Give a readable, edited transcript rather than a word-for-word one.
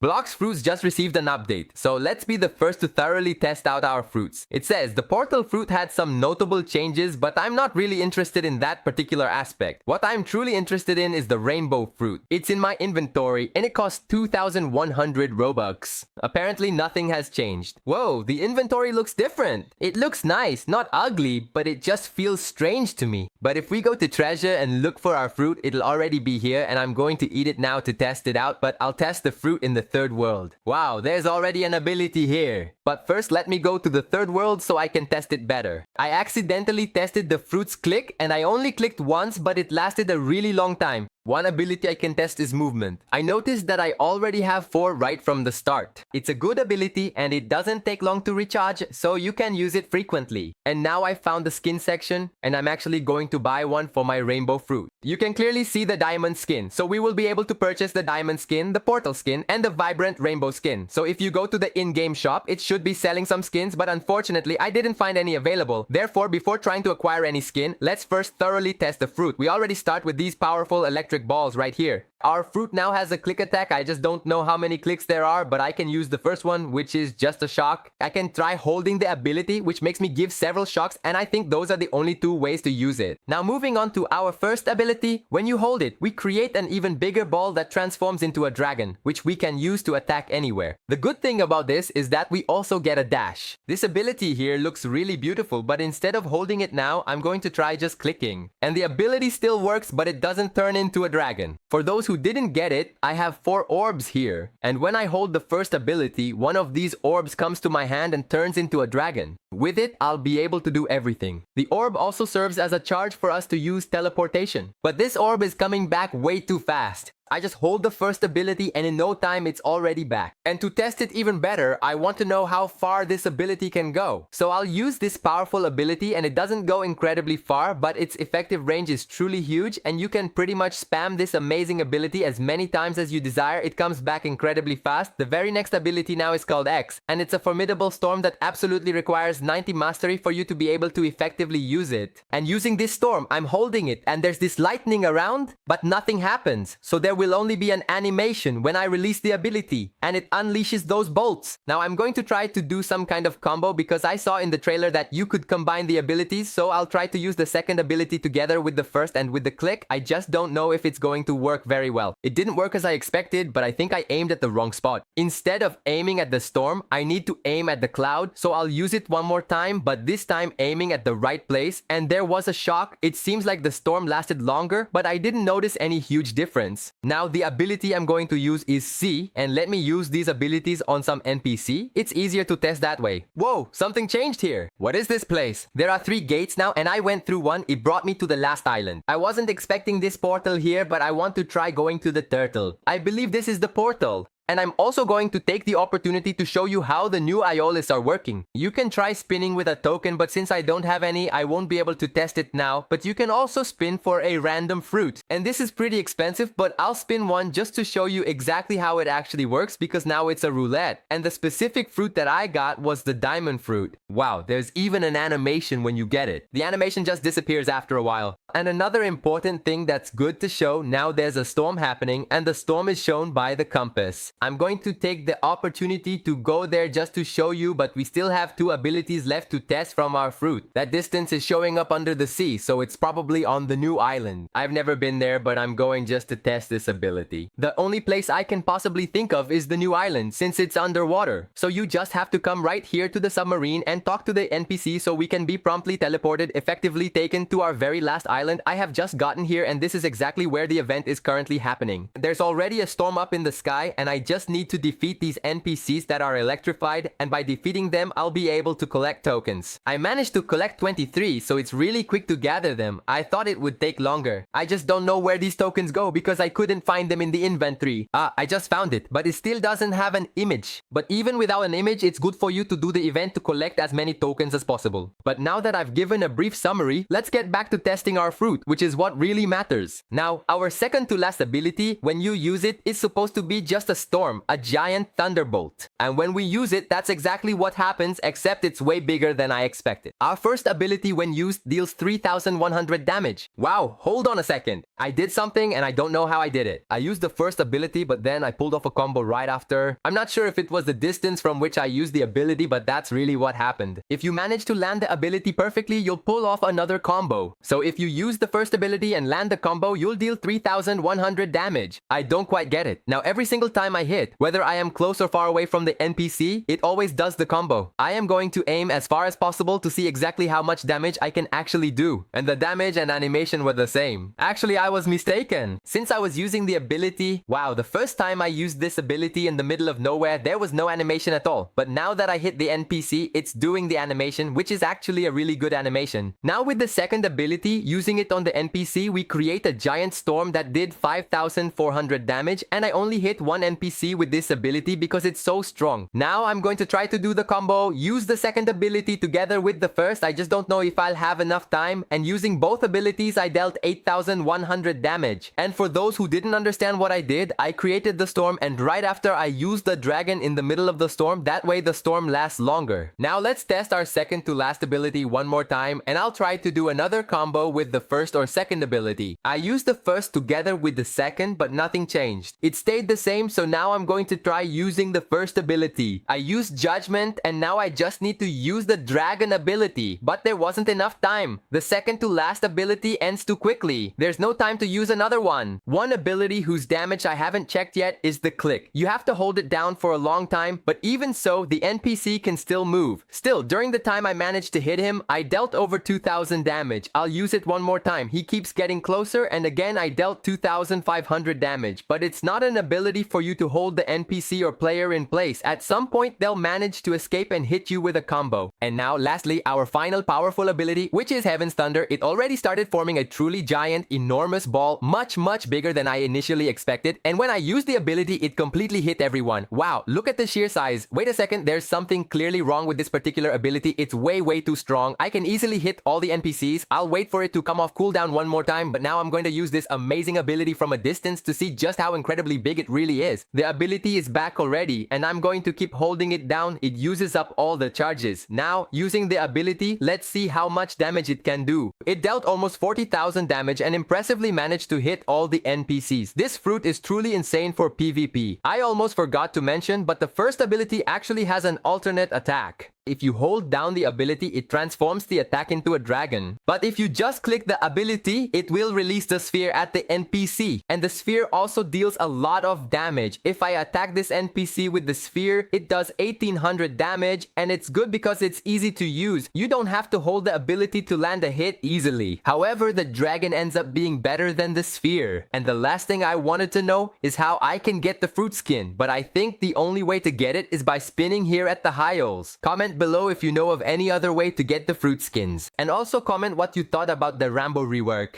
Blox fruits just received an update, so let's be the first to thoroughly test out our fruits. It says the portal fruit had some notable changes, but I'm not really interested in that particular aspect. What I'm truly interested in is the rainbow fruit. It's in my inventory and it costs 2,100 Robux. Apparently nothing has changed. Whoa, the inventory looks different. It looks nice, not ugly, but it just feels strange to me. But if we go to treasure and look for our fruit, it'll already be here and I'm going to eat it now to test it out, but I'll test the fruit in the third world. Wow, there's already an ability here. But first, let me go to the third world so I can test it better. I accidentally tested the fruit's click and I only clicked once, but it lasted a really long time. One ability I can test is movement. I noticed that I already have 4 right from the start. It's a good ability and it doesn't take long to recharge, so you can use it frequently. And now I found the skin section and I'm actually going to buy one for my rainbow fruit. You can clearly see the diamond skin, so we will be able to purchase the diamond skin, the portal skin, and the vibrant rainbow skin. So if you go to the in-game shop, it should be selling some skins, but unfortunately I didn't find any available. Therefore, before trying to acquire any skin, let's first thoroughly test the fruit. We already start with these powerful electric balls right here. Our fruit now has a click attack. I just don't know how many clicks there are, but I can use the first one, which is just a shock. I can try holding the ability, which makes me give several shocks, and I think those are the only 2 ways to use it. Now moving on to our first ability, when you hold it, we create an even bigger ball that transforms into a dragon, which we can use to attack anywhere. The good thing about this is that we also get a dash. This ability here looks really beautiful, but instead of holding it now, I'm going to try just clicking. And the ability still works, but it doesn't turn into a dragon. For those who didn't get it, I have 4 orbs here. And when I hold the first ability, one of these orbs comes to my hand and turns into a dragon. With it, I'll be able to do everything. The orb also serves as a charge for us to use teleportation. But this orb is coming back way too fast. I just hold the first ability and in no time it's already back. And to test it even better, I want to know how far this ability can go. So I'll use this powerful ability and it doesn't go incredibly far, but its effective range is truly huge and you can pretty much spam this amazing ability as many times as you desire. It comes back incredibly fast. The very next ability now is called X, and it's a formidable storm that absolutely requires 90 mastery for you to be able to effectively use it. And using this storm, I'm holding it and there's this lightning around, but nothing happens. So there will only be an animation when I release the ability and it unleashes those bolts. Now I'm going to try to do some kind of combo because I saw in the trailer that you could combine the abilities, so I'll try to use the second ability together with the first and with the click. I just don't know if it's going to work very well. It didn't work as I expected, but I think I aimed at the wrong spot. Instead of aiming at the storm, I need to aim at the cloud, so I'll use it one more time, but this time aiming at the right place, and there was a shock. It seems like the storm lasted longer, but I didn't notice any huge difference. Now the ability I'm going to use is C, and let me use these abilities on some NPC. It's easier to test that way. Whoa, something changed here. What is this place? There are 3 gates now and I went through one. It brought me to the last island. I wasn't expecting this portal here, but I want to try going to the turtle. I believe this is the portal. And I'm also going to take the opportunity to show you how the new Aeolus are working. You can try spinning with a token, but since I don't have any, I won't be able to test it now. But you can also spin for a random fruit. And this is pretty expensive, but I'll spin one just to show you exactly how it actually works, because now it's a roulette. And the specific fruit that I got was the diamond fruit. Wow, there's even an animation when you get it. The animation just disappears after a while. And another important thing that's good to show, now there's a storm happening and the storm is shown by the compass. I'm going to take the opportunity to go there just to show you, but we still have 2 abilities left to test from our fruit. That distance is showing up under the sea, so it's probably on the new island. I've never been there, but I'm going just to test this ability. The only place I can possibly think of is the new island, since it's underwater. So you just have to come right here to the submarine and talk to the NPC so we can be promptly teleported, effectively taken to our very last island. I have just gotten here and this is exactly where the event is currently happening. There's already a storm up in the sky and I just need to defeat these NPCs that are electrified, and by defeating them, I'll be able to collect tokens. I managed to collect 23, so it's really quick to gather them. I thought it would take longer. I just don't know where these tokens go because I couldn't find them in the inventory. I just found it, but it still doesn't have an image. But even without an image, it's good for you to do the event to collect as many tokens as possible. But now that I've given a brief summary, let's get back to testing our fruit, which is what really matters. Now, our second to last ability, when you use it, is supposed to be just a storm, a giant thunderbolt. And when we use it, that's exactly what happens, except it's way bigger than I expected. Our first ability when used deals 3,100 damage. Wow, hold on a second. I did something and I don't know how I did it. I used the first ability, but then I pulled off a combo right after. I'm not sure if it was the distance from which I used the ability, but that's really what happened. If you manage to land the ability perfectly, you'll pull off another combo. So if you use the first ability and land the combo, you'll deal 3,100 damage. I don't quite get it. Now every single time I hit, whether I am close or far away from the NPC, it always does the combo. I am going to aim as far as possible to see exactly how much damage I can actually do. And the damage and animation were the same. Actually, I was mistaken. Since I was using the ability, wow, the first time I used this ability in the middle of nowhere, there was no animation at all. But now that I hit the NPC, it's doing the animation, which is actually a really good animation. Now with the second ability, using it on the NPC, we create a giant storm that did 5,400 damage, and I only hit one NPC with this ability because it's so strong. Now I'm going to try to do the combo, use the second ability together with the first. I just don't know if I'll have enough time, and using both abilities, I dealt 8,100 damage. And for those who didn't understand what I did, I created the storm, and right after I used the dragon in the middle of the storm, that way the storm lasts longer. Now let's test our second to last ability one more time, and I'll try to do another combo with the first or second ability. I used the first together with the second, but nothing changed. It stayed the same, so now I'm going to try using the first ability. I used Judgment, and now I just need to use the dragon ability, but there wasn't enough time. The second to last ability ends too quickly. There's no time to use another one. One ability whose damage I haven't checked yet is the click. You have to hold it down for a long time, but even so, the NPC can still move. Still, during the time I managed to hit him, I dealt over 2,000 damage. I'll use it one more time. He keeps getting closer, and again I dealt 2,500 damage. But it's not an ability for you to hold the NPC or player in place. At some point, they'll manage to escape and hit you with a combo. And now, lastly, our final powerful ability, which is Heaven's Thunder. It already started forming a truly giant, enormous ball, much bigger than I initially expected. And when I used the ability, it completely hit everyone. Wow, look at the sheer size. Wait a second, there's something clearly wrong with this particular ability. It's way too strong. I can easily hit all the NPCs. I'll wait for it to come off cooldown one more time, but now I'm going to use this amazing ability from a distance to see just how incredibly big it really is. The ability is back already, and I'm going to keep holding it down. It uses up all the charges. Now, using the ability, let's see how much damage it can do. It dealt almost 40,000 damage and impressively managed to hit all the NPCs. This fruit is truly insane for PvP. I almost forgot to mention, but the first ability actually has an alternate attack. If you hold down the ability, it transforms the attack into a dragon. But if you just click the ability, it will release the sphere at the NPC. And the sphere also deals a lot of damage. If I attack this NPC with the sphere, it does 1,800 damage, and it's good because it's easy to use. You don't have to hold the ability to land a hit easily. However, the dragon ends up being better than the sphere. And the last thing I wanted to know is how I can get the fruit skin. But I think the only way to get it is by spinning here at the Hyles. Comment below if you know of any other way to get the fruit skins. And also comment what you thought about the Rambo rework.